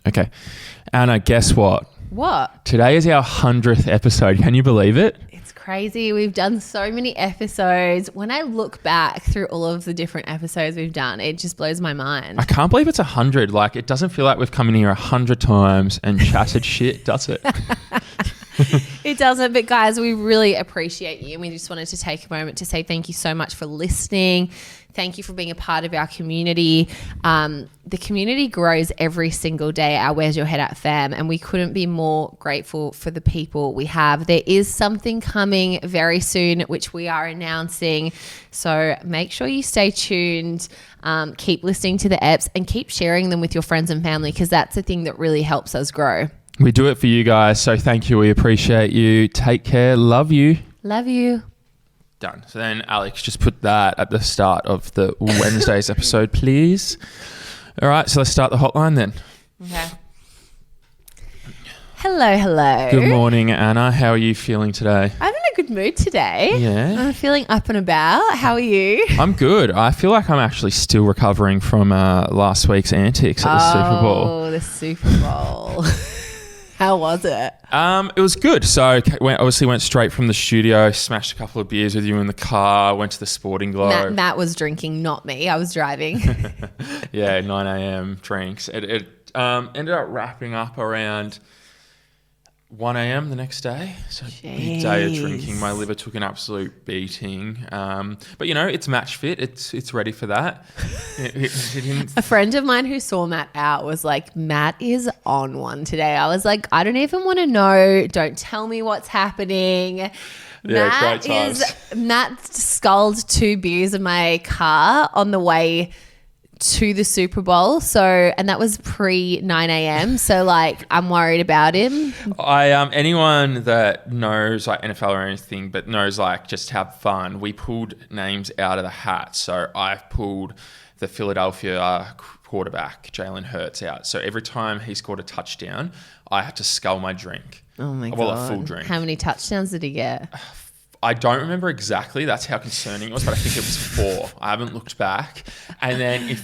Okay. Anna, guess what? What? Today is our 100th episode. Can you believe it? It's crazy. We've done so many episodes. When I look back through all of the different episodes we've done, it just blows my mind. I can't believe it's 100. Like, it doesn't feel like we've come in here 100 times and chatted shit, does it? It doesn't, but guys, we really appreciate you, and we just wanted to take a moment to say thank you so much for listening. Thank you for being a part of our community. The community grows every single day, our Where's Your Head At fam, and we couldn't be more grateful for the people we have. There is something coming very soon, which we are announcing, so make sure you stay tuned. Keep listening to the eps and keep sharing them with your friends and family, because that's the thing that really helps us grow. We do it for you guys, so thank you. We appreciate you. Take care. Love you. Love you. Done. So then, Alex, just put that at the start of the Wednesday's episode, please. All right, so let's start the hotline then. Okay. Hello. Good morning, Anna. How are you feeling today? I'm in a good mood today. Yeah. I'm feeling up and about. How are you? I'm good. I feel like I'm actually still recovering from last week's antics at the Super Bowl. Oh, the Super Bowl. How was it? It was good. So obviously went straight from the studio, smashed a couple of beers with you in the car, went to the Sporting Globe. Matt was drinking, not me. I was driving. Yeah, 9 a.m. drinks. It ended up wrapping up around 1 a.m. the next day. So big day of drinking. My liver took an absolute beating. But, you know, it's match fit. It's ready for that. A friend of mine who saw Matt out was like, Matt is on one today. I was like, I don't even want to know. Don't tell me what's happening. Yeah, great times. Matt sculled 2 beers in my car on the way to the Super Bowl, and that was pre 9 a.m. So like, I'm worried about him. Anyone that knows like NFL or anything, but knows like just have fun, we pulled names out of the hat. So I pulled the Philadelphia quarterback Jalen Hurts out. So every time he scored a touchdown, I had to scull my drink. Oh my God. Well, a full drink. How many touchdowns did he get? I don't remember exactly. That's how concerning it was, but I think it was 4. I haven't looked back. And then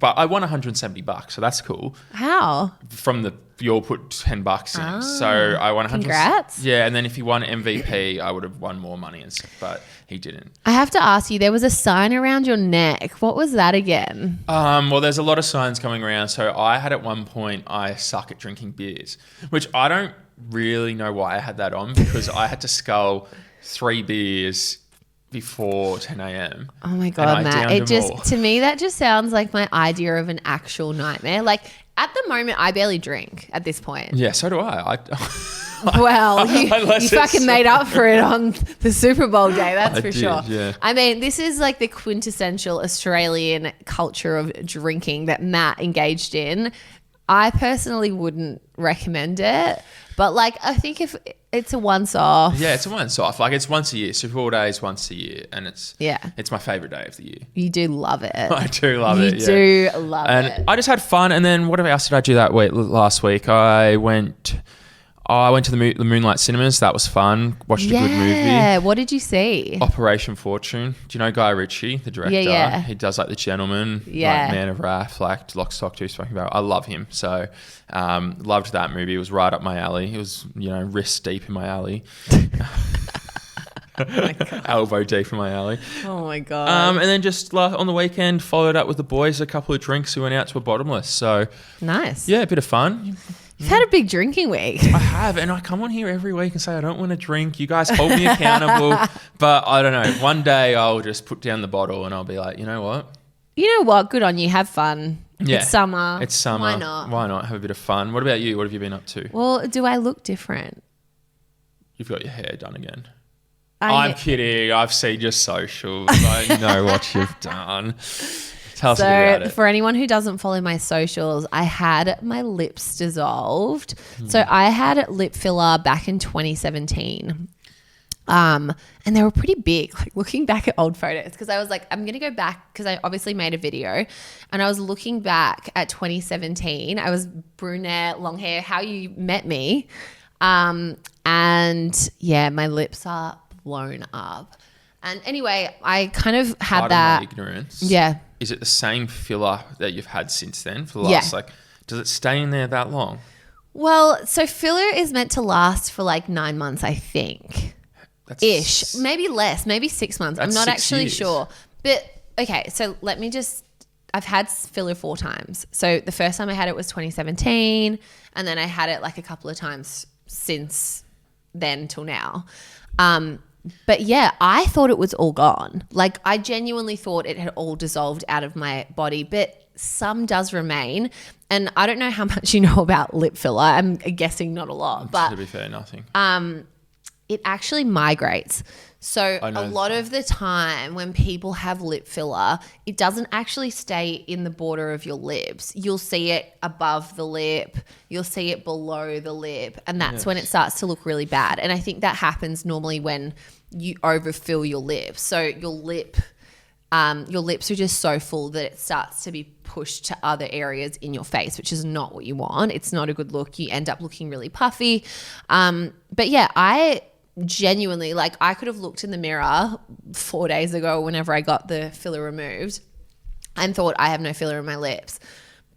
but I won $170, so that's cool. How? From you all put $10 in. So I won 100. Congrats. Yeah, and then if he won MVP, I would have won more money and stuff, but he didn't. I have to ask you, there was a sign around your neck. What was that again? Well, there's a lot of signs coming around. So I had at one point, I suck at drinking beers, which I don't really know why I had that on, because I had to scull 3 beers before 10 a.m. Oh my God, Matt. To me, that just sounds like my idea of an actual nightmare. Like, at the moment, I barely drink at this point. Yeah, so do I. Well, you fucking made up for it on the Super Bowl day, that's for sure. Yeah. I mean, this is like the quintessential Australian culture of drinking that Matt engaged in. I personally wouldn't recommend it, but like, I think if it's a once-off. Yeah, it's a once-off. Like, it's once a year. Super Bowl day is once a year, and it's my favourite day of the year. You do love it. I do love it. You do love it. And I just had fun. And then what else did I do that week? Last week, I went to the Moonlight Cinemas. That was fun. Watched a good movie. Yeah. What did you see? Operation Fortune. Do you know Guy Ritchie, the director? Yeah. He does like The Gentleman, like Man of Wrath, like Lock, Stock, Two Smoking Barrel. I love him. So loved that movie. It was right up my alley. It was, wrist deep in my alley. Elbow deep in my alley. Oh my God. And then just on the weekend, followed up with the boys, a couple of drinks. We went out to a bottomless. So nice. Yeah, a bit of fun. You've had a big drinking week. I have, and I come on here every week and say I don't want to drink. You guys hold me accountable, but I don't know. One day I'll just put down the bottle and I'll be like, you know what? You know what? Good on you. Have fun. Yeah. It's summer. Why not? Why not? Have a bit of fun. What about you? What have you been up to? Well, do I look different? You've got your hair done again. I'm kidding. I've seen your socials. I know what you've done. Tell us a bit about it. For anyone who doesn't follow my socials, I had my lips dissolved. So I had lip filler back in 2017. And they were pretty big, like looking back at old photos, because I was like, I'm going to go back, because I obviously made a video, and I was looking back at 2017. I was brunette, long hair, how you met me. And yeah, my lips are blown up. And anyway, I kind of had Pardon that. My ignorance. Yeah. Is it the same filler that you've had since then for the last Does it stay in there that long? Well, so filler is meant to last for like 9 months, I think. Ish. Maybe less, maybe 6 months. I'm not actually sure. But okay, so I've had filler 4 times. So the first time I had it was 2017, and then I had it like a couple of times since then till now. But yeah, I thought it was all gone. Like I genuinely thought it had all dissolved out of my body, but some does remain. And I don't know how much you know about lip filler. I'm guessing not a lot, but to be fair, nothing. It actually migrates. So a lot of the time when people have lip filler, it doesn't actually stay in the border of your lips. You'll see it above the lip. You'll see it below the lip. And that's when it starts to look really bad. And I think that happens normally when you overfill your lips. So your lips are just so full that it starts to be pushed to other areas in your face, which is not what you want. It's not a good look. You end up looking really puffy. But yeah, I genuinely, like, I could have looked in the mirror 4 days ago whenever I got the filler removed and thought I have no filler in my lips.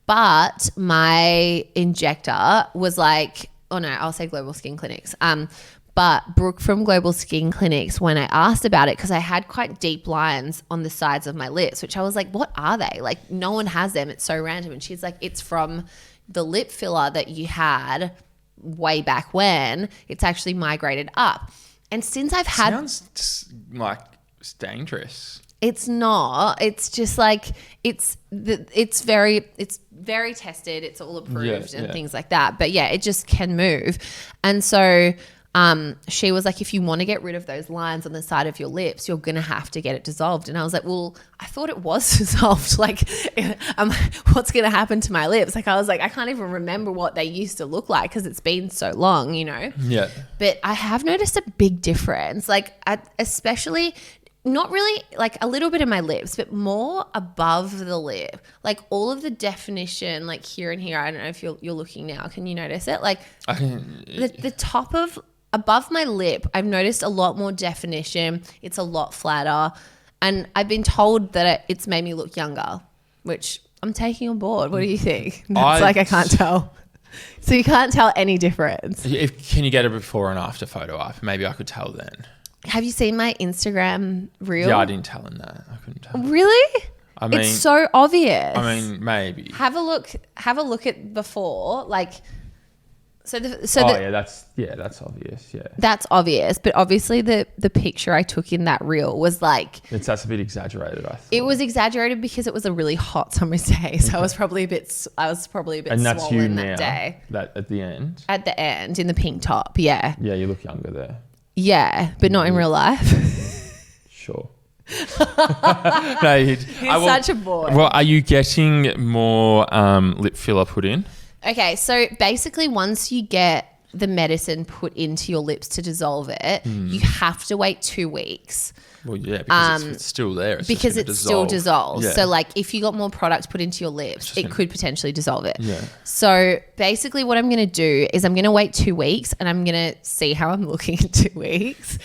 But my injector was like, oh no, I'll say Global Skin Clinics. But Brooke from Global Skin Clinics, when I asked about it, because I had quite deep lines on the sides of my lips, which I was like, what are they? Like, no one has them. It's so random. And she's like, it's from the lip filler that you had way back when. It's actually migrated up. And since I've had... Sounds like it's dangerous. It's not. It's just like it's very tested. It's all approved and things like that. But yeah, it just can move. And so she was like, if you want to get rid of those lines on the side of your lips, you're going to have to get it dissolved. And I was like, well, I thought it was dissolved. Like, what's going to happen to my lips? Like, I was like, I can't even remember what they used to look like because it's been so long, you know? Yeah. But I have noticed a big difference. Like, especially... not really, like a little bit of my lips, but more above the lip. Like all of the definition, like here and here. I don't know if you're looking now. Can you notice it? Like the top of above my lip, I've noticed a lot more definition. It's a lot flatter, and I've been told that it's made me look younger, which I'm taking on board. What do you think? I can't tell. So you can't tell any difference. Can you get a before and after photo up? Maybe I could tell then. Have you seen my Instagram reel? Yeah, I didn't tell him that. I couldn't tell. Really? I mean, it's so obvious. I mean, maybe. Have a look at before, like. That's obvious. Yeah. That's obvious, but obviously the picture I took in that reel was like. That's a bit exaggerated. I thought it was exaggerated because it was a really hot summer's day, so I was probably a bit. And that's swollen you now, that day. That at the end. At the end, in the pink top, yeah. Yeah, you look younger there. Yeah, but not in real life. Sure. No, He's such a boy. Well, are you getting more lip filler put in? Okay, so basically once you get the medicine put into your lips to dissolve it, you have to wait 2 weeks. Well, yeah, because it's still there. Because it's still dissolved. Yeah. So, like, if you got more product put into your lips, it could potentially dissolve it. Yeah. So, basically what I'm going to do is I'm going to wait 2 weeks and I'm going to see how I'm looking in 2 weeks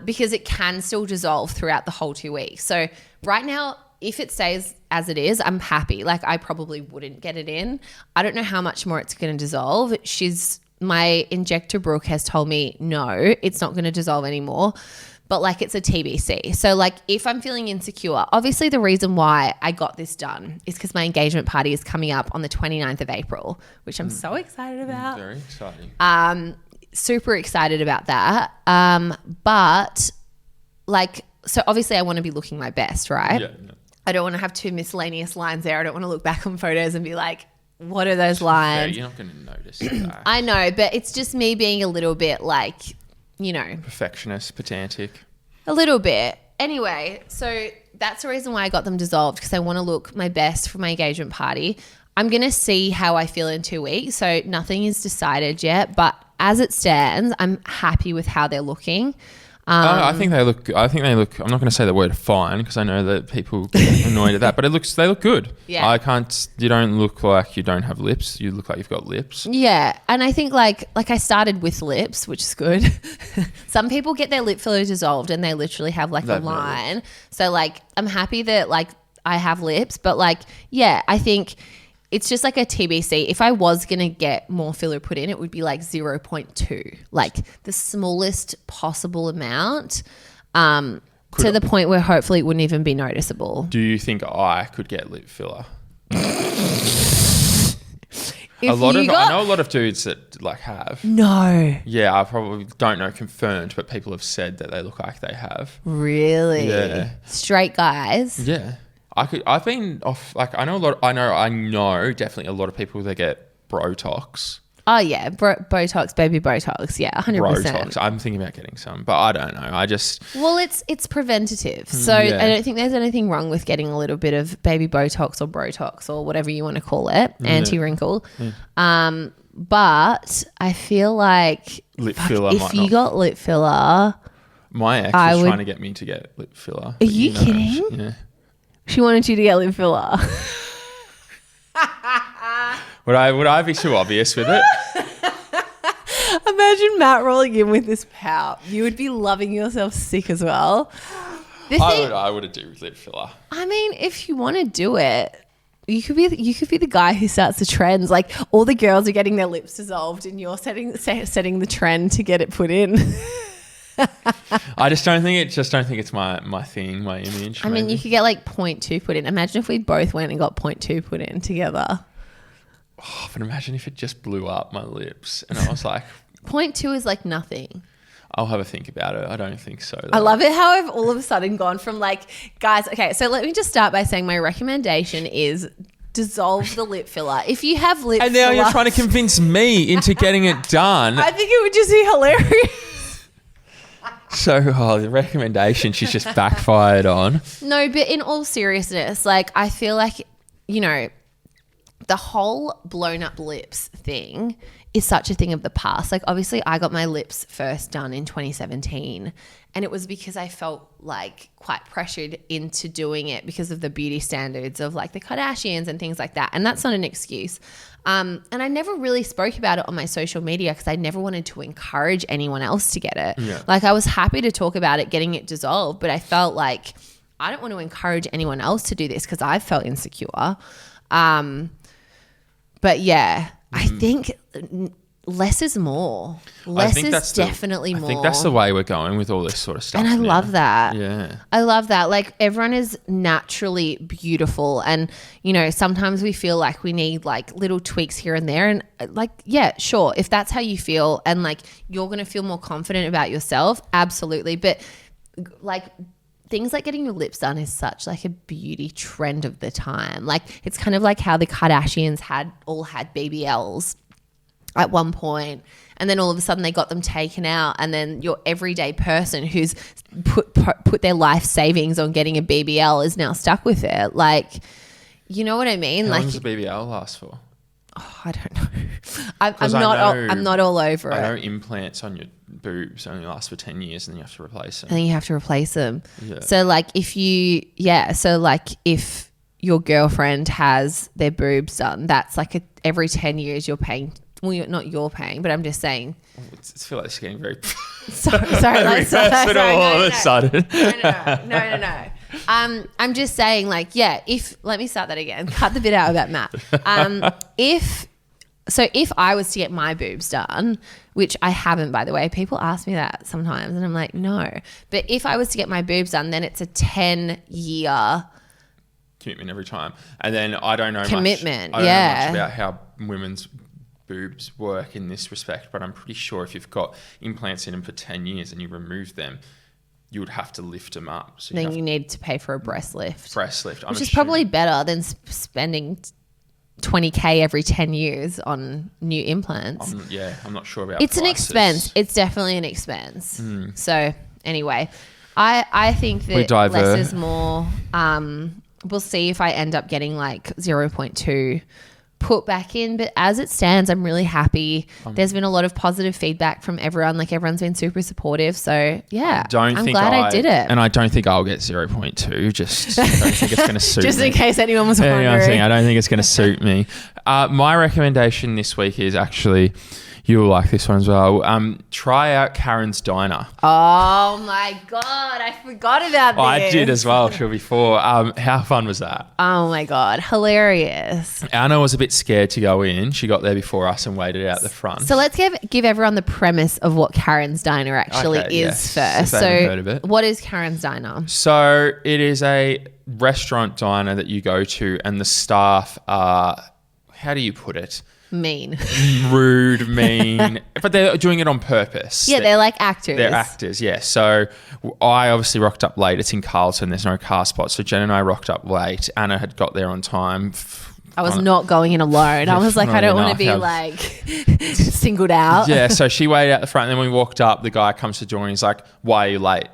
because it can still dissolve throughout the whole 2 weeks. So, right now, if it stays as it is, I'm happy. Like, I probably wouldn't get it in. I don't know how much more it's going to dissolve. My injector Brooke has told me, no, it's not going to dissolve anymore. But like it's a TBC. So like if I'm feeling insecure, obviously the reason why I got this done is because my engagement party is coming up on the 29th of April, which I'm so excited about. Very exciting. Super excited about that. But like, so obviously I want to be looking my best, right? Yeah. I don't want to have 2 miscellaneous lines there. I don't want to look back on photos and be like, what are those lines? Yeah, you're not going to notice that. I know, but it's just me being a little bit like, you know. Perfectionist, pedantic. A little bit. Anyway, so that's the reason why I got them dissolved because I want to look my best for my engagement party. I'm going to see how I feel in 2 weeks. So nothing is decided yet, but as it stands, I'm happy with how they're looking. I think they look. I'm not going to say the word fine because I know that people get annoyed at that, but they look good. Yeah. You don't look like you don't have lips. You look like you've got lips. Yeah, and I think like I started with lips, which is good. Some people get their lip filler dissolved and they literally have like a line. So like I'm happy that like I have lips, but like yeah, I think it's just like a TBC. If I was going to get more filler put in, it would be like 0.2, like the smallest possible amount, to the point where hopefully it wouldn't even be noticeable. Do you think I could get lip filler? I know a lot of dudes that like have. No. Yeah, I probably don't know confirmed, but people have said that they look like they have. Really? Yeah. Straight guys? Yeah. I've been off, like, I know definitely a lot of people that get Botox. Oh yeah, Botox, baby Botox. Yeah, 100%. Botox. I'm thinking about getting some, but I don't know. Well, it's preventative, so I don't think there's anything wrong with getting a little bit of baby Botox or Botox or whatever you want to call it, anti-wrinkle. But I feel like lip filler. If you got lip filler, my ex was trying to get me to get lip filler. Are you kidding? Yeah. She wanted you to get lip filler. Would I be too obvious with it? Imagine Matt rolling in with this pout. You would be loving yourself sick as well. I would do lip filler. I mean, if you want to do it, you could be the guy who starts the trends. Like all the girls are getting their lips dissolved, and you're setting the trend to get it put in. I just don't think it's my thing, my image. I mean, you could get like 0.2 put in. Imagine if we both went and got 0.2 put in together. Oh, but imagine if it just blew up my lips and I was like... 0.2 is like nothing. I'll have a think about it. I don't think so, though. I love it how I've all of a sudden gone from like, guys, okay, so let me just start by saying my recommendation is dissolve the lip filler. If you have lip and now filler... you're trying to convince me into getting it done. I think it would just be hilarious. So, the recommendation she's just backfired on. No, but in all seriousness, like I feel like, you know, the whole blown up lips thing is such a thing of the past. Like obviously I got my lips first done in 2017 and it was because I felt like quite pressured into doing it because of the beauty standards of like the Kardashians and things like that. And that's not an excuse. And I never really spoke about it on my social media because I never wanted to encourage anyone else to get it. Yeah. Like I was happy to talk about it, getting it dissolved, but I felt like I don't want to encourage anyone else to do this because I felt insecure. But yeah, I think less is more. Less is definitely more. I think that's the way we're going with all this sort of stuff. And I love that. Yeah. I love that. Like everyone is naturally beautiful. And, you know, sometimes we feel like we need like little tweaks here and there. And like, yeah, sure. If that's how you feel and like you're going to feel more confident about yourself, absolutely. But like things like getting your lips done is such like a beauty trend of the time. Like it's kind of like how the Kardashians had BBLs at one point, and then all of a sudden they got them taken out, and then your everyday person who's put their life savings on getting a BBL is now stuck with it. Like, you know what I mean? How like, long does a BBL last for? Oh, I don't know. I'm not all over it. I know implants on your boobs only last for 10 years and then you have to replace them. And then you have to replace them. Yeah. So like if your girlfriend has their boobs done, that's like every 10 years you're paying. Well, not you're paying, but I'm just saying. I feel like it's getting very... sorry, all of a sudden. No. I'm just saying, like, yeah, let me start that again. Cut the bit out about Matt. If I was to get my boobs done, which I haven't, by the way, people ask me that sometimes and I'm like, no. But if I was to get my boobs done, then it's a 10-year commitment every time. And then I don't know commitment. Much about how women's boobs work in this respect, but I'm pretty sure if you've got implants in them for 10 years and you remove them, you would have to lift them up. So then you need to pay for a breast lift. Which is probably better than spending $20,000 every 10 years on new implants. I'm not sure about It's prices. an expense. It's definitely an expense. So anyway, I think that less is more. We'll see if I end up getting like 0.2 put back in. But as it stands, I'm really happy. There's been a lot of positive feedback from everyone. Like everyone's been super supportive. So yeah, I'm glad I did it. And I don't think I'll get 0.2. Just I don't think it's going to suit Just me. in case anyone was wondering. I don't think it's going to suit me. My recommendation this week is actually, you'll like this one as well. Try out Karen's Diner. Oh my God, I forgot about this. I did as well, before. How fun was that? Oh my God, hilarious. Anna was a bit scared to go in. She got there before us and waited out the front. So let's give everyone the premise of what Karen's Diner actually is first. If they haven't heard of it. What is Karen's Diner? So it is a restaurant diner that you go to, and the staff are, how do you put it? Mean. Rude, mean, but they're doing it on purpose. Yeah, they're like actors. They're actors, yeah. So I obviously rocked up late. It's in Carlton. There's no car spot. So Jen and I rocked up late. Anna had got there on time. I was not going in alone. I was like, I don't want to be like singled out. Yeah, so she waited out the front. And then when we walked up, the guy comes to the door and he's like, why are you late?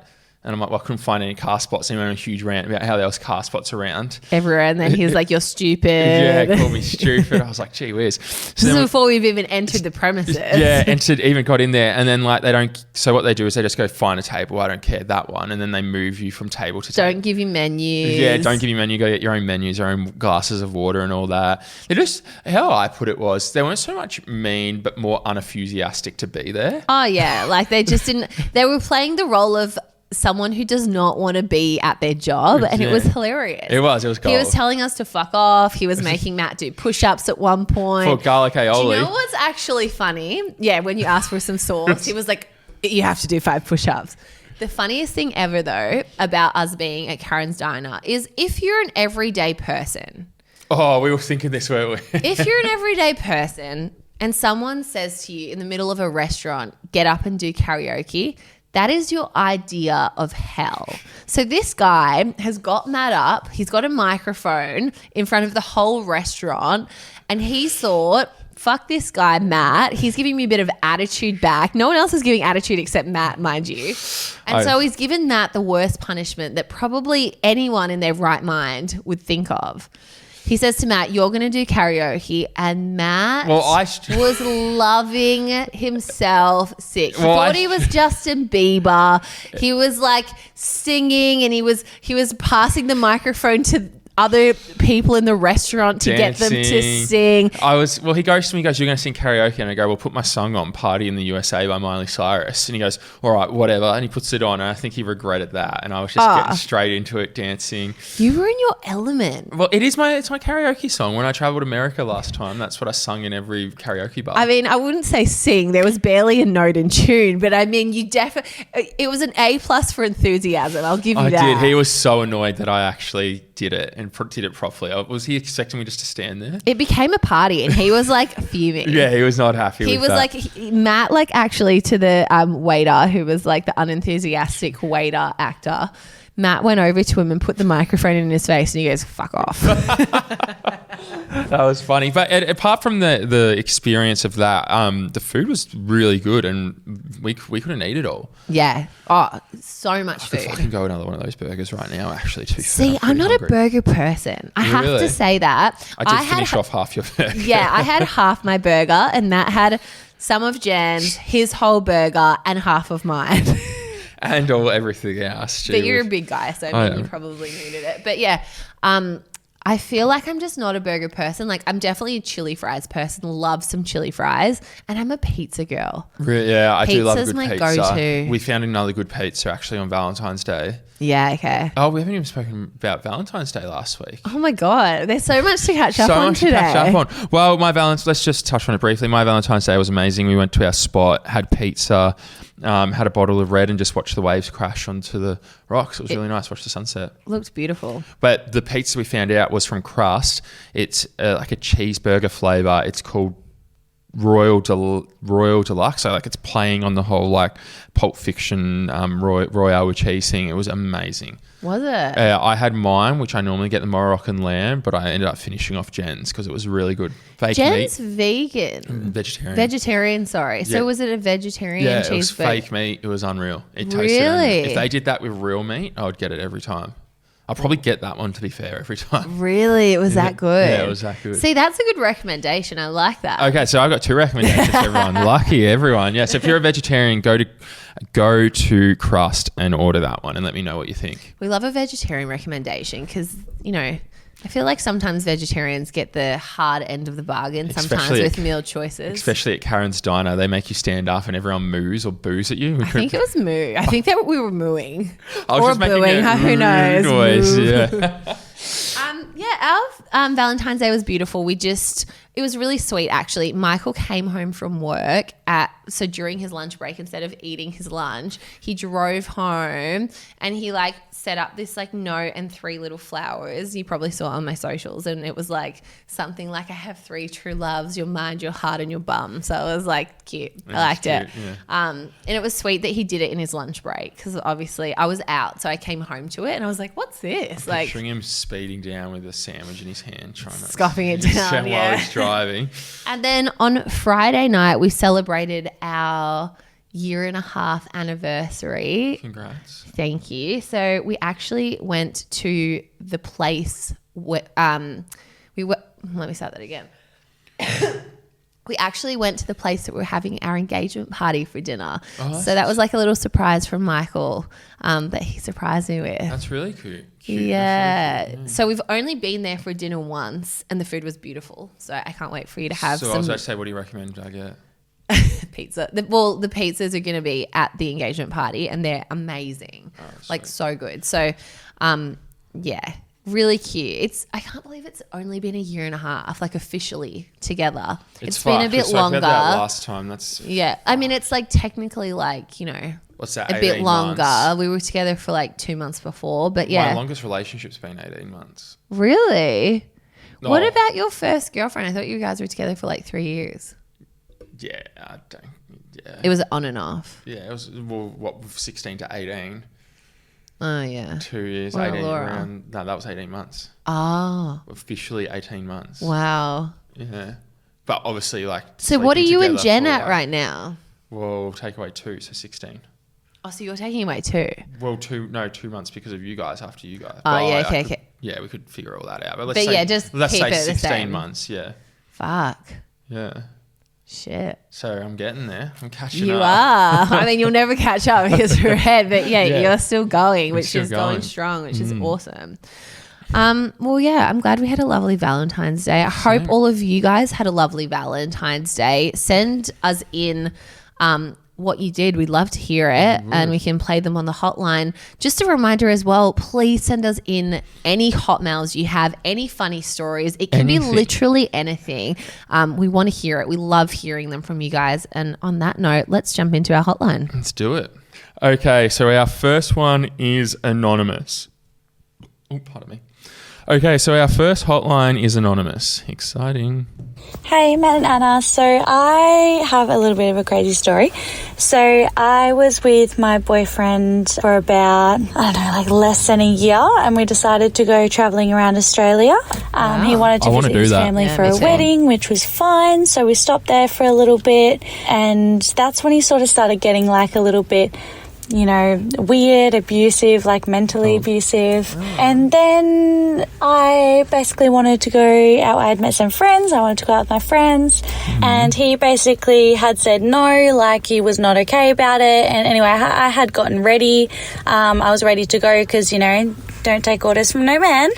And I'm like, well, I couldn't find any car spots. And he went on a huge rant about how there was car spots around everywhere. And then he's like, you're stupid. Yeah, he called me stupid. I was like, gee whiz. This is before we've even entered the premises. Yeah, even got in there. And then like so what they do is they just go find a table. I don't care, that one. And then they move you from table to table. Don't give you menus. Yeah, don't give you menu. Go get your own menus, your own glasses of water and all that. They just, how I put it was, they weren't so much mean, but more unenthusiastic to be there. Oh yeah, like they just didn't, they were playing the role of someone who does not want to be at their job, and it was hilarious. It was gold. He was telling us to fuck off. He was making Matt do push-ups at one point. For garlic aioli. Do you know what's actually funny? Yeah, when you ask for some sauce, he was like, you have to do 5 push-ups. The funniest thing ever though about us being at Karen's Diner is if you're an everyday person. Oh, we were thinking this, weren't we? If you're an everyday person and someone says to you in the middle of a restaurant, get up and do karaoke, that is your idea of hell. So this guy has got Matt up. He's got a microphone in front of the whole restaurant, and he thought, fuck this guy, Matt. He's giving me a bit of attitude back. No one else is giving attitude except Matt, mind you. And so he's given Matt the worst punishment that probably anyone in their right mind would think of. He says to Matt, you're going to do karaoke. And Matt was loving himself sick. He thought he was Justin Bieber. He was like singing, and he was passing the microphone to other people in the restaurant to get them to sing. He goes to me, you're going to sing karaoke? And I go, well, put my song on, Party in the USA by Miley Cyrus. And he goes, all right, whatever. And he puts it on, and I think he regretted that. And I was just getting straight into it, dancing. You were in your element. Well, it's my karaoke song. When I traveled to America last time, that's what I sung in every karaoke bar. I mean, I wouldn't say sing. There was barely a note in tune, but I mean, it was an A+ for enthusiasm. I'll give you that. I did. He was so annoyed that I actually did it and did it properly. Was he expecting me just to stand there? It became a party, and he was like fuming. Yeah, he was not happy with that. He was like, Matt, like actually to the waiter who was like the unenthusiastic waiter actor, Matt went over to him and put the microphone in his face, and he goes, fuck off. That was funny. But apart from the experience of that, the food was really good, and we couldn't eat it all. Yeah. Oh, so much food. I can go another one of those burgers right now, actually, to be fair. See, I'm not hungry. A burger person. I have to say that. I did finish off half your burger. Yeah, I had half my burger, and Matt had some of Jen's, his whole burger, and half of mine. And everything else. But you're a big guy, so I mean, you probably needed it. But yeah, I feel like I'm just not a burger person. Like, I'm definitely a chili fries person. Love some chili fries. And I'm a pizza girl. Yeah, I do love a good pizza's pizza. my go-to. We found another good pizza actually on Valentine's Day. Yeah, okay. Oh, we haven't even spoken about Valentine's Day last week. Oh my God. There's so much to catch up on today. Well, let's just touch on it briefly. My Valentine's Day was amazing. We went to our spot, had pizza, had a bottle of red, and just watched the waves crash onto the rocks. It was really nice. Watched the sunset. Looked beautiful. But the pizza we found out was from Crust. It's like a cheeseburger flavor. It's called Royal Deluxe. So like it's playing on the whole like Pulp Fiction Royale with cheese thing. It was amazing. Was it? I had mine, which I normally get the Moroccan lamb, but I ended up finishing off Jen's because it was really good. Jen's meat. Vegan. Vegetarian, sorry. Yeah. So was it a vegetarian cheeseburger? It was fake meat. It was unreal. It tasted really? unreal. If they did that with real meat, I would get it every time. I'll probably get that one, to be fair, every time. Really? It was that good? Yeah, it was that good. See, that's a good recommendation. I like that. Okay, so I've got 2 recommendations for everyone. Lucky everyone. Yeah, so if you're a vegetarian, go to Crust and order that one and let me know what you think. We love a vegetarian recommendation because, I feel like sometimes vegetarians get the hard end of the bargain sometimes with meal choices. Especially at Karen's Diner. They make you stand up and everyone moos or boos at you. I think it was moo. I think that we were mooing. I was or booing. Who knows? Noise, yeah. Our Valentine's Day was beautiful. It was really sweet, actually. Michael came home from work so during his lunch break, instead of eating his lunch, he drove home and he set up this note and 3 little flowers. You probably saw it on my socials, and it was something like, I have 3 true loves, your mind, your heart, and your bum. So it was cute. I liked it. Yeah. And it was sweet that he did it in his lunch break because obviously I was out, so I came home to it and I was like, what's this? I'm picturing him speeding down with a sandwich in his hand, trying to scoffing it down while he's driving. And then on Friday night we celebrated our 1.5-year anniversary. Congrats. Thank you. So we actually went to the place where let me start that again. We actually went to the place that we were having our engagement party for dinner. Oh, so that was a little surprise from Michael that he surprised me with. That's really cute. Yeah. Really cute. So we've only been there for dinner once and the food was beautiful. So I can't wait for you to have some. So I was about to say, what do you recommend I get? Pizza. The pizzas are going to be at the engagement party and they're amazing. Oh, so good. So, yeah, really cute. I can't believe it's only been 1.5 years, officially together. It's been a bit longer. That last time. Yeah. I mean, it's technically what's that? A bit longer. Months? We were together for 2 months before, but yeah. My longest relationship's been 18 months. Really? No. What about your first girlfriend? I thought you guys were together for 3 years. Yeah, I don't. Yeah. It was on and off. Yeah, it was 16 to 18. Oh yeah. 2 years, What 18. Laura? No, that was 18 months. Oh. Officially 18 months. Wow. Yeah, but obviously So what are you and Jen at right now? Well, take away 2, so 16. Oh, so you're taking away 2? Well, 2 months because of you guys after you guys. Oh, yeah, okay. Yeah, we could figure all that out. But let's say keep it 16 the same. months. Yeah. Fuck. Yeah. Shit. So I'm getting there. I'm catching up. You are. I mean, you'll never catch up because you're ahead, but yeah, you're still going, which is going strong, which is awesome. Well, yeah, I'm glad we had a lovely Valentine's Day. I hope all of you guys had a lovely Valentine's Day. Send us in what you did. We'd love to hear it and we can play them on the hotline. Just a reminder as well, please send us in any hotmails you have, any funny stories. It can be literally anything. We want to hear it. We love hearing them from you guys. And on that note, let's jump into our hotline. Let's do it. Okay, so our first one is anonymous. Oh, pardon me. Okay, so our first hotline is anonymous. Exciting. Hey, Matt and Anna. So I have a little bit of a crazy story. So I was with my boyfriend for about, less than a year, and we decided to go travelling around Australia. He wanted to visit his family for a wedding, which was fine. So we stopped there for a little bit, and that's when he sort of started getting a little bit weird, abusive, mentally abusive. And then I basically wanted to go out. I had met some friends. I wanted to go out with my friends. And he basically had said no, he was not okay about it. And anyway, I had gotten ready. I was ready to go because, don't take orders from no man.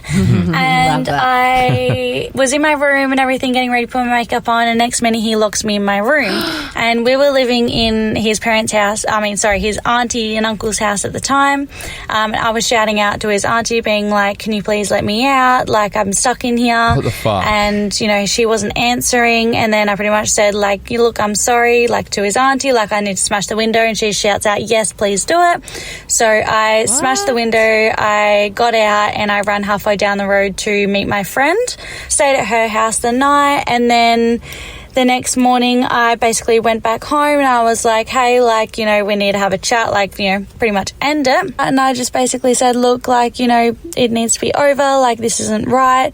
And I was in my room and everything, getting ready to put my makeup on, and next minute he locks me in my room. And we were living in his parents' house, his auntie and uncle's house at the time. I was shouting out to his auntie being like, can you please let me out? I'm stuck in here. What the fuck? And, she wasn't answering. And then I pretty much said, look, I'm sorry, to his auntie, I need to smash the window. And she shouts out, yes, please do it. So I smashed the window. I got out and I ran halfway down the road to meet my friend, stayed at her house the night, and then the next morning I basically went back home and I was like, hey, we need to have a chat, pretty much end it. And I just basically said, look, it needs to be over, this isn't right.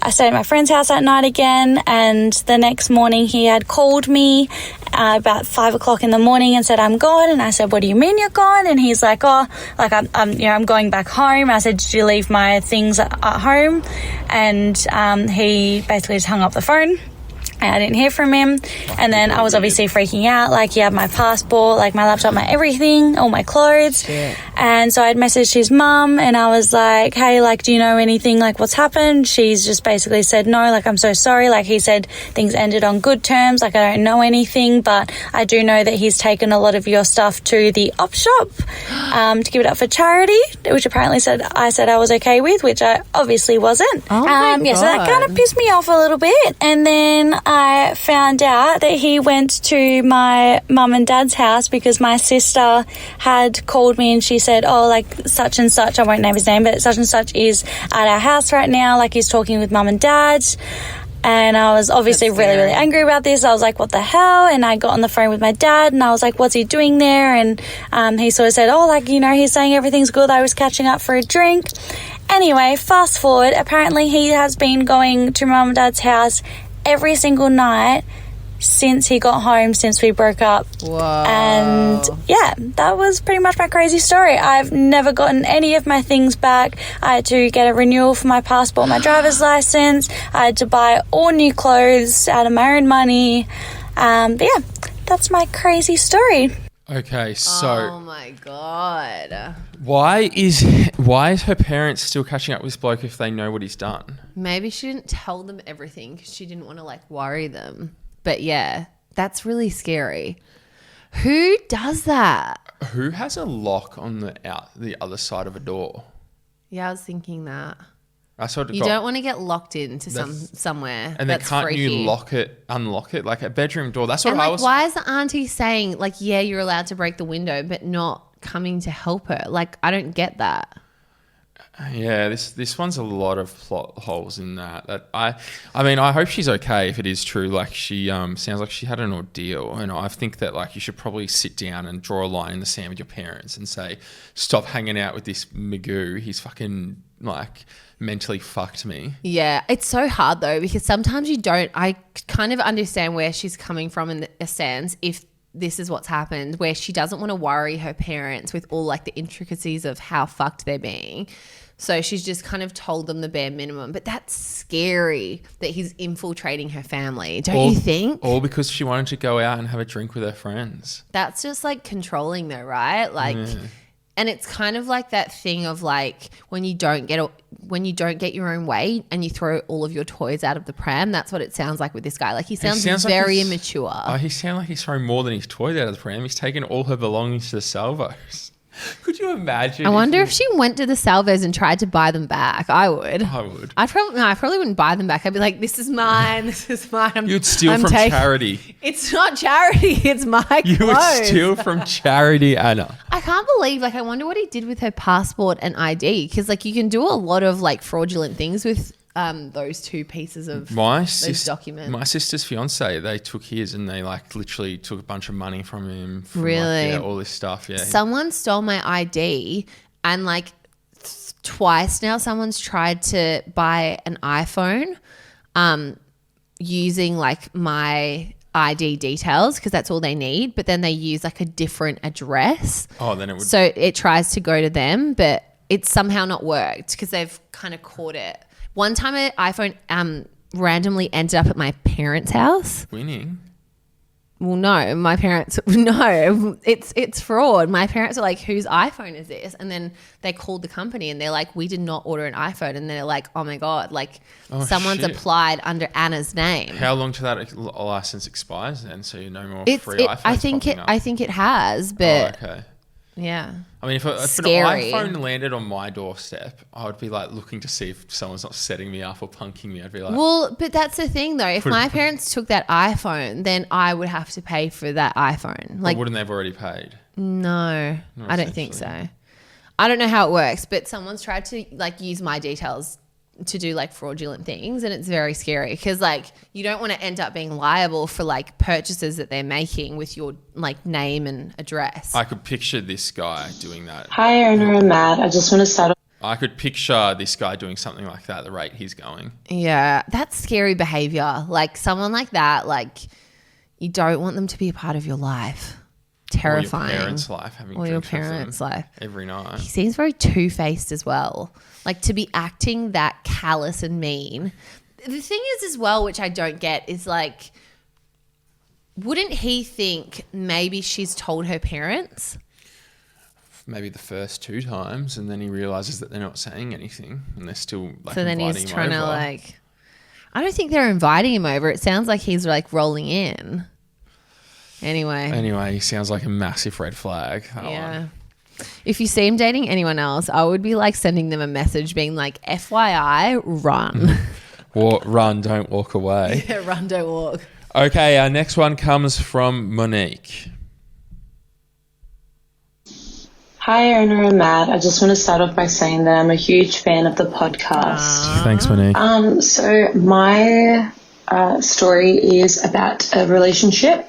I stayed at my friend's house that night again, and the next morning he had called me about 5 o'clock in the morning and said, I'm gone. And I said, what do you mean you're gone? And he's like, oh, like I'm going back home. I said, did you leave my things at home? And he basically just hung up the phone. And I didn't hear from him. And then I was obviously freaking out. Like, he had my passport, like my laptop, my everything, all my clothes. Shit. And so I'd messaged his mum and I was like, hey, like, do you know anything? Like, what's happened? She's just basically said, no, like, I'm so sorry. Like, he said things ended on good terms. Like, I don't know anything, but I do know that he's taken a lot of your stuff to the op shop to give it up for charity, which apparently I said I was okay with, which I obviously wasn't. Oh my God. Yeah, so that kind of pissed me off a little bit. And then I found out that he went to my mum and dad's house because my sister had called me and she said, oh, like such and such, I won't name his name, but such and such is at our house right now. Like, he's talking with mum and dad. And I was obviously really, really angry about this. I was like, what the hell? And I got on the phone with my dad and I was like, what's he doing there? And he sort of said, oh, like, you know, he's saying everything's good. I was catching up for a drink. Anyway, fast forward. Apparently he has been going to mum and dad's house every single night since he got home, since we broke up. Whoa. And yeah, that was pretty much my crazy story. I've never gotten any of my things back. I had to get a renewal for my passport, my driver's license. I had to buy all new clothes out of my own money. But yeah, that's my crazy story. Okay, so oh my God. why is her parents still catching up with this bloke if they know what he's done? Maybe she didn't tell them everything because she didn't want to like worry them. But yeah, that's really scary. Who does that? Who has a lock on the other side of a door? Yeah, I was thinking that. I sort of You don't want to get locked into somewhere. and that's then can't freaky. you unlock it like a bedroom door? That's what And I like, was. why is the auntie saying like, yeah, you're allowed to break the window, but not coming to help her? Like, I don't get that. Yeah, this one's a lot of plot holes in that. I mean, I hope she's okay if it is true. Like, she sounds like she had an ordeal, and I think that like you should probably sit down and draw a line in the sand with your parents and say, stop hanging out with this Magoo. He's fucking like mentally fucked me. Yeah, it's so hard though because sometimes you don't. I kind of understand where she's coming from in a sense if this is what's happened, where she doesn't want to worry her parents with all like the intricacies of how fucked they're being. So she's just kind of told them the bare minimum. But that's scary that he's infiltrating her family, don't you think? All because she wanted to go out and have a drink with her friends. That's just like controlling though, right? Like, and it's kind of like that thing of like when you don't get your own way and you throw all of your toys out of the pram. That's what it sounds like with this guy. Like he sounds very immature. He sounds like he's throwing more than his toys out of the pram. He's taken all her belongings to the salvos. Could you imagine? I wonder if she went to the salvos and tried to buy them back. I would. I probably wouldn't buy them back. I'd be like, this is mine. This is mine. You'd steal from charity. It's not charity. It's my clothes. You would steal from charity, Anna. I can't believe, like, I wonder what he did with her passport and ID because, like, you can do a lot of, like, fraudulent things with those two pieces of those documents. My sister's fiance, they took his and they like literally took a bunch of money from him. Really? All this stuff. Yeah. Someone stole my ID and like twice now someone's tried to buy an iPhone using like my ID details because that's all they need, but then they use like a different address. Oh, then it would. So it tries to go to them, but it's somehow not worked because they've kind of caught it. One time an iPhone randomly ended up at my parents' house. Winning? Well, no, my parents, no, it's fraud. My parents are like, whose iPhone is this? And then they called the company and they're like, we did not order an iPhone. And they're like, oh my God, like someone's applied under Anna's name. How long till that license expires then? So you no more free iPhones I think it has, but okay. Yeah. I mean, if an iPhone landed on my doorstep, I would be like looking to see if someone's not setting me up or punking me. I'd be like, well, but that's the thing though. If my parents took that iPhone, then I would have to pay for that iPhone. Like, wouldn't they have already paid? No, I don't think so. I don't know how it works, but someone's tried to like use my details to do like fraudulent things, and it's very scary because like you don't want to end up being liable for like purchases that they're making with your like name and address. I could picture this guy doing that. Hi, Aaron and Matt. I just want to start. I could picture this guy doing something like that at the rate he's going. Yeah, that's scary behavior. Like someone like that, like You don't want them to be a part of your life. Terrifying. Or your parents' life, having or your drinks with them parents' life every night. He seems very two-faced as well. Like, to be acting that callous and mean. The thing is as well, which I don't get, is like, wouldn't he think maybe she's told her parents? Maybe the first 2 times, and then he realizes that they're not saying anything, and they're still like. So then he's inviting him trying to over. like. I don't think they're inviting him over. It sounds like he's like rolling in. Anyway, he sounds like a massive red flag. That one. If you see him dating anyone else, I would be like sending them a message being like, FYI, run. Run, don't walk away. Yeah, run, don't walk. Okay, our next one comes from Monique. Hi, Owner and Matt. I just want to start off by saying that I'm a huge fan of the podcast. Thanks, Monique. So my story is about a relationship.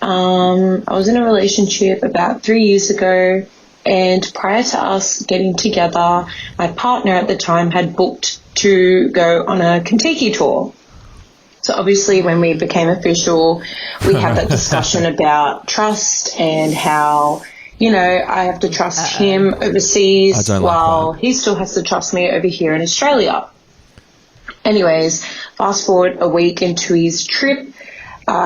I was in a relationship about 3 years ago, and prior to us getting together, my partner at the time had booked to go on a Kentucky tour. So obviously when we became official, we had that discussion about trust and how, you know, I have to trust him overseas while he still has to trust me over here in Australia. Anyways, fast forward a week into his trip.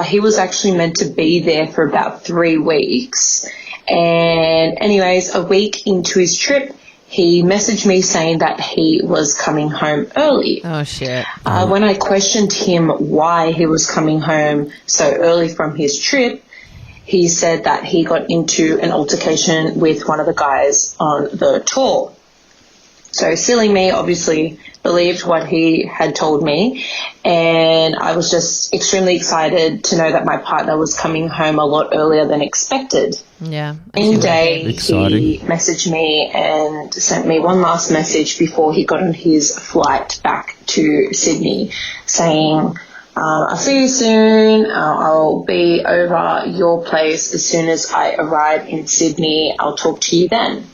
He was actually meant to be there for about 3 weeks. And anyways, a week into his trip, he messaged me saying that he was coming home early. Oh, shit. When I questioned him why he was coming home so early from his trip, he said that he got into an altercation with one of the guys on the tour. So silly me obviously believed what he had told me, and I was just extremely excited to know that my partner was coming home a lot earlier than expected. Yeah. One day he messaged me and sent me one last message before he got on his flight back to Sydney saying, I'll see you soon. I'll be over your place as soon as I arrive in Sydney. I'll talk to you then.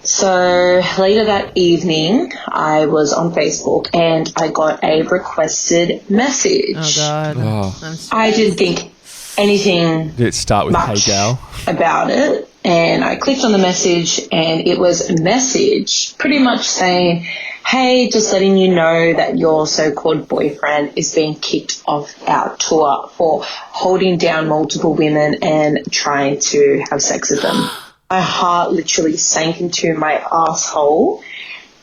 So later that evening, I was on Facebook and I got a requested message. Oh, God. Oh. I didn't think anything Did it start with much Hey Gal? about it, and I clicked on the message, and it was a message pretty much saying, hey, just letting you know that your so-called boyfriend is being kicked off our tour for holding down multiple women and trying to have sex with them. My heart literally sank into my asshole,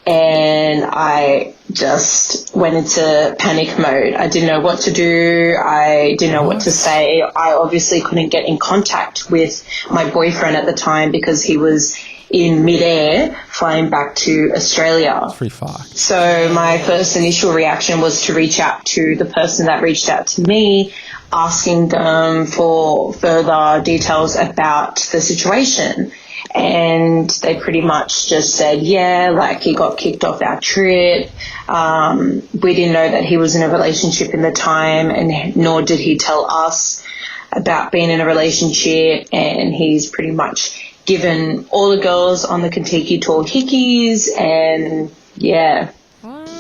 and I just went into panic mode. I didn't know what to do. I didn't know what to say. I obviously couldn't get in contact with my boyfriend at the time because he was in midair flying back to Australia. Pretty fucked. So my first initial reaction was to reach out to the person that reached out to me, asking them for further details about the situation. And they pretty much just said, yeah, like he got kicked off our trip. We didn't know that he was in a relationship in the time, and nor did he tell us about being in a relationship. And he's pretty much given all the girls on the Kentucky tour hickeys, and yeah.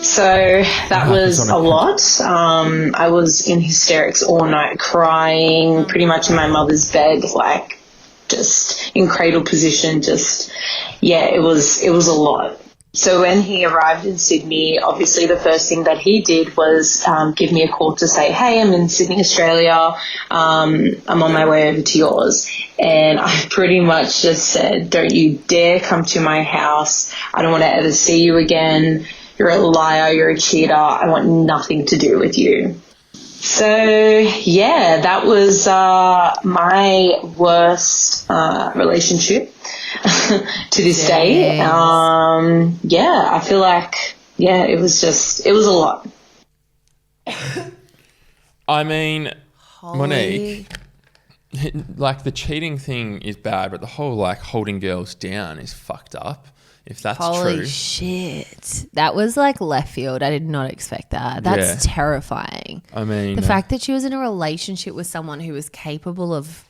So that was a lot. I was in hysterics all night, crying pretty much in my mother's bed, like just in cradle position. Just, yeah, it was a lot. So when he arrived in Sydney, obviously the first thing that he did was give me a call to say, hey, I'm in Sydney, Australia. I'm on my way over to yours. And I pretty much just said, don't you dare come to my house. I don't want to ever see you again. You're a liar. You're a cheater. I want nothing to do with you. So, yeah, that was my worst relationship to this day. Yeah, I feel like, yeah, it was a lot. I mean, Monique, like the cheating thing is bad, but the whole like holding girls down is fucked up. If that's true. Holy shit. That was like left field. I did not expect that. That's terrifying. I mean, the fact that she was in a relationship with someone who was capable of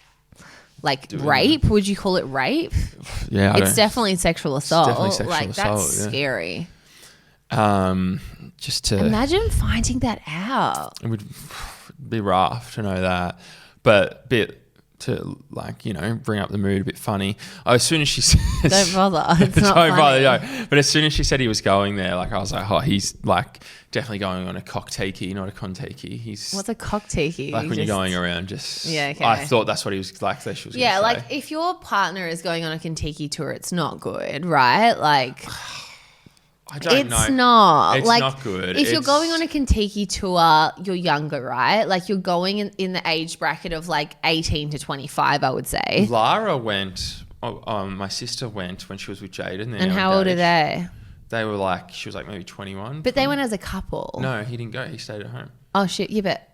like rape, would you call it rape? Yeah. It's definitely sexual assault. Definitely sexual like assault, that's scary. Just to imagine finding that out. it would be rough to know that, but to like, you know, bring up the mood a bit funny. As soon as she said, Don't bother. It's not don't bother, funny. no. But as soon as she said he was going there, like I was like, oh, he's like definitely going on a cocktaiki, not a contaki. He's What's a cocktaiki? like when you're going around, just Yeah, okay. I thought that's what he was like. That she was Yeah, gonna like say. if your partner is going on a Kentucky tour, it's not good, right? Like I don't know. it's not. It's like, not good. If you're It's- going on a Kentucky tour, you're younger, right? Like you're going in the age bracket of like 18 to 25, I would say. Lara went. My sister went when she was with Jaden. And how old are they? They were like, she was like maybe 21. But they went as a couple. No, he didn't go. He stayed at home. Oh shit, yeah, but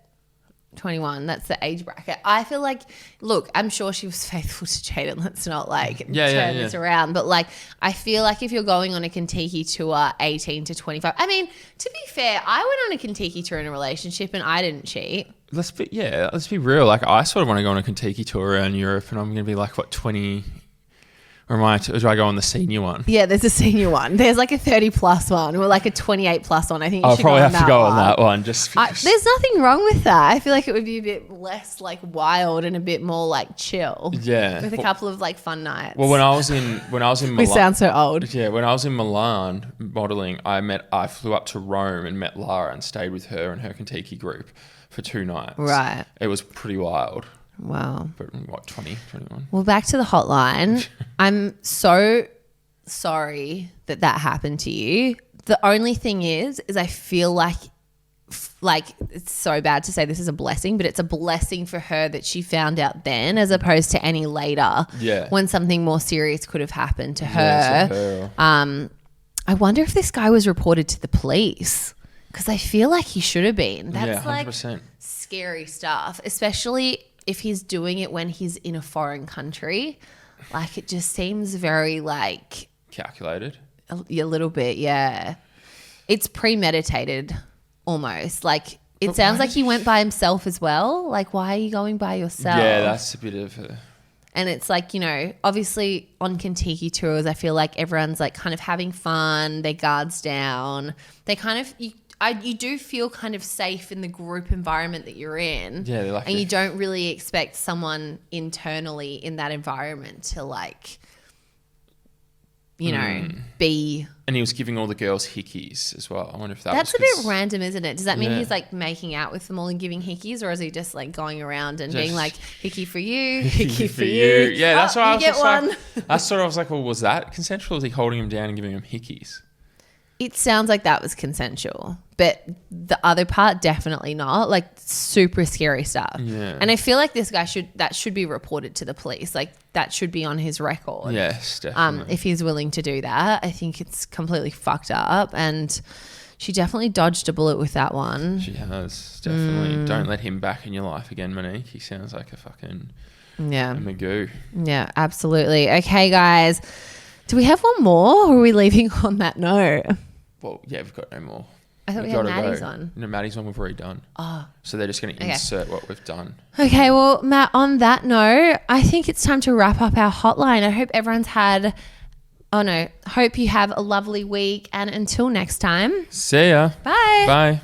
21, that's the age bracket. I feel like, look, I'm sure she was faithful to Jaden. Let's not like turn this around. But like, I feel like if you're going on a Kentucky tour 18 to 25, I mean, to be fair, I went on a Kentucky tour in a relationship and I didn't cheat. Let's be real. Like, I sort of want to go on a Kentucky tour around Europe, and I'm going to be like, what, 20? Or do I go on the senior one? Yeah, there's a senior one. There's like a 30 plus one or like a 28 plus one. I think you I'll should probably go on have to that go one. on that one. Just there's nothing wrong with that. I feel like it would be a bit less like wild and a bit more like chill. Yeah. With a couple of like fun nights. Well, when I was in Milan, we sound so old. Yeah, when I was in Milan modeling, I flew up to Rome and met Lara and stayed with her and her Kentucky group for 2 nights. Right. It was pretty wild. Wow. But what, 20, 21? Well, back to the hotline. I'm so sorry that happened to you. The only thing is I feel like it's so bad to say this is a blessing, but it's a blessing for her that she found out then as opposed to any later. Yeah. When something more serious could have happened to her. Yeah, to her. I wonder if this guy was reported to the police because I feel like he should have been. That's 100%. like scary stuff, especially if he's doing it when he's in a foreign country. Like it just seems very like Calculated. a little bit, yeah. It's premeditated almost. Like it sounds like he went by himself as well. Like why are you going by yourself? Yeah, that's a bit of a... And it's like, you know, obviously on Kentucky tours, I feel like everyone's like kind of having fun, their guards down. They kind of, you do feel kind of safe in the group environment that you're in. Yeah, they're like and you don't really expect someone internally in that environment to like, you know, be... And he was giving all the girls hickeys as well. I wonder if That's was a bit random, isn't it? Does that mean Yeah. he's like making out with them all and giving hickeys, or is he just like going around and being Just- like hickey for you, hickey for you? Yeah, that's Oh, what I you was get just one. like. That's sort of, I was like, well, was that consensual? Was he holding him down and giving him hickeys? It sounds like that was consensual, but the other part definitely not. Like super scary stuff. Yeah. And I feel like this guy should be reported to the police. Like that should be on his record. Yes, definitely. If he's willing to do that. I think it's completely fucked up, and she definitely dodged a bullet with that one. She has, definitely. Don't let him back in your life again, Monique. He sounds like a fucking Yeah. magoo. Yeah, absolutely. Okay, guys. Do we have one more, or are we leaving on that note? Well, yeah, we've got no more. I thought we had Maddie's on. No, Maddie's one we've already done. Oh. So they're just going to insert what we've done. Okay, well, Matt, on that note, I think it's time to wrap up our hotline. I hope everyone's hope you have a lovely week, and until next time, See ya. bye. Bye.